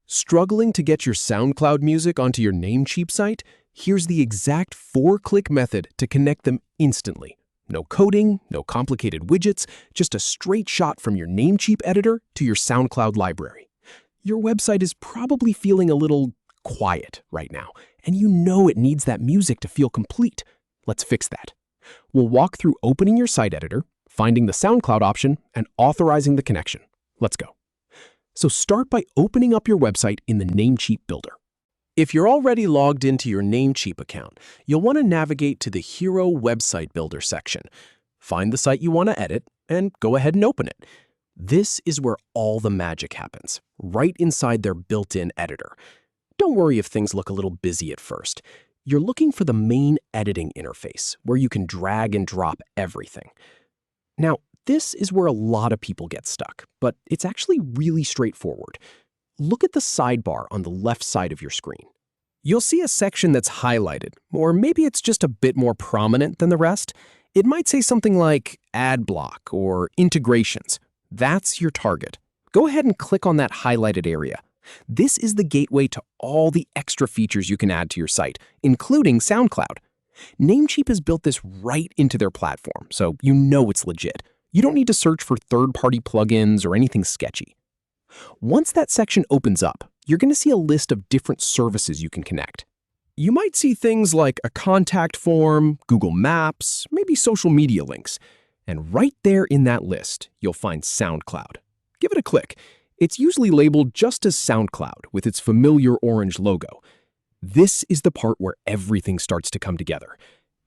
Struggling to get your SoundCloud music onto your Namecheap site? Here's the exact 4-click method to connect them instantly. No coding, no complicated widgets, just a straight shot from your Namecheap editor to your SoundCloud library. Your website is probably feeling a little quiet right now, and you know it needs that music to feel complete. Let's fix that. We'll walk through opening your site editor, finding the SoundCloud option, and authorizing the connection. Let's go. So start by opening up your website in the Namecheap builder. If you're already logged into your Namecheap account, you'll want to navigate to the Hero Website Builder section. Find the site you want to edit and go ahead and open it. This is where all the magic happens, right inside their built-in editor. Don't worry if things look a little busy at first. You're looking for the main editing interface, where you can drag and drop everything. Now, this is where a lot of people get stuck, but it's actually really straightforward. Look at the sidebar on the left side of your screen. You'll see a section that's highlighted, or maybe it's just a bit more prominent than the rest. It might say something like Ad Block or Integrations. That's your target. Go ahead and click on that highlighted area. This is the gateway to all the extra features you can add to your site, including SoundCloud. Namecheap has built this right into their platform, so you know it's legit. You don't need to search for third-party plugins or anything sketchy. Once that section opens up, you're going to see a list of different services you can connect. You might see things like a contact form, Google Maps, maybe social media links. And right there in that list, you'll find SoundCloud. Give it a click. It's usually labeled just as SoundCloud with its familiar orange logo. This is the part where everything starts to come together.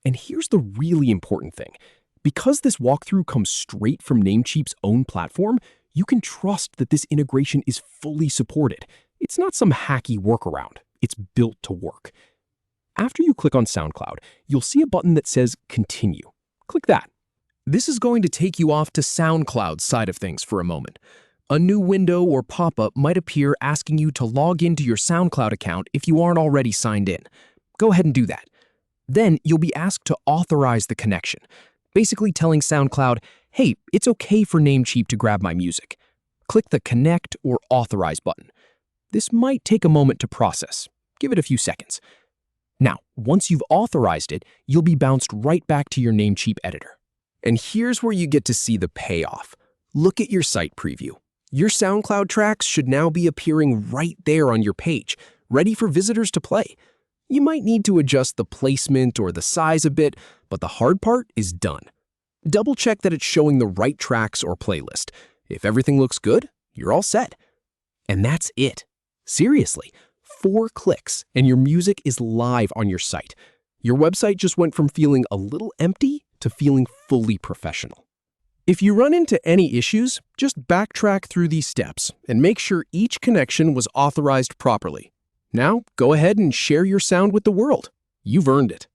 And here's the really important thing. Because this walkthrough comes straight from Namecheap's own platform, you can trust that this integration is fully supported. It's not some hacky workaround. It's built to work. After you click on SoundCloud, you'll see a button that says Continue. Click that. This is going to take you off to SoundCloud's side of things for a moment. A new window or pop-up might appear asking you to log into your SoundCloud account if you aren't already signed in. Go ahead and do that. Then you'll be asked to authorize the connection, basically telling SoundCloud, hey, it's okay for Namecheap to grab my music. Click the Connect or Authorize button. This might take a moment to process. Give it a few seconds. Now, once you've authorized it, you'll be bounced right back to your Namecheap editor. And here's where you get to see the payoff. Look at your site preview. Your SoundCloud tracks should now be appearing right there on your page, ready for visitors to play. You might need to adjust the placement or the size a bit, but the hard part is done. Double-check that it's showing the right tracks or playlist. If everything looks good, you're all set. And that's it. Seriously, 4 clicks and your music is live on your site. Your website just went from feeling a little empty to feeling fully professional. If you run into any issues, just backtrack through these steps and make sure each connection was authorized properly. Now, go ahead and share your sound with the world. You've earned it.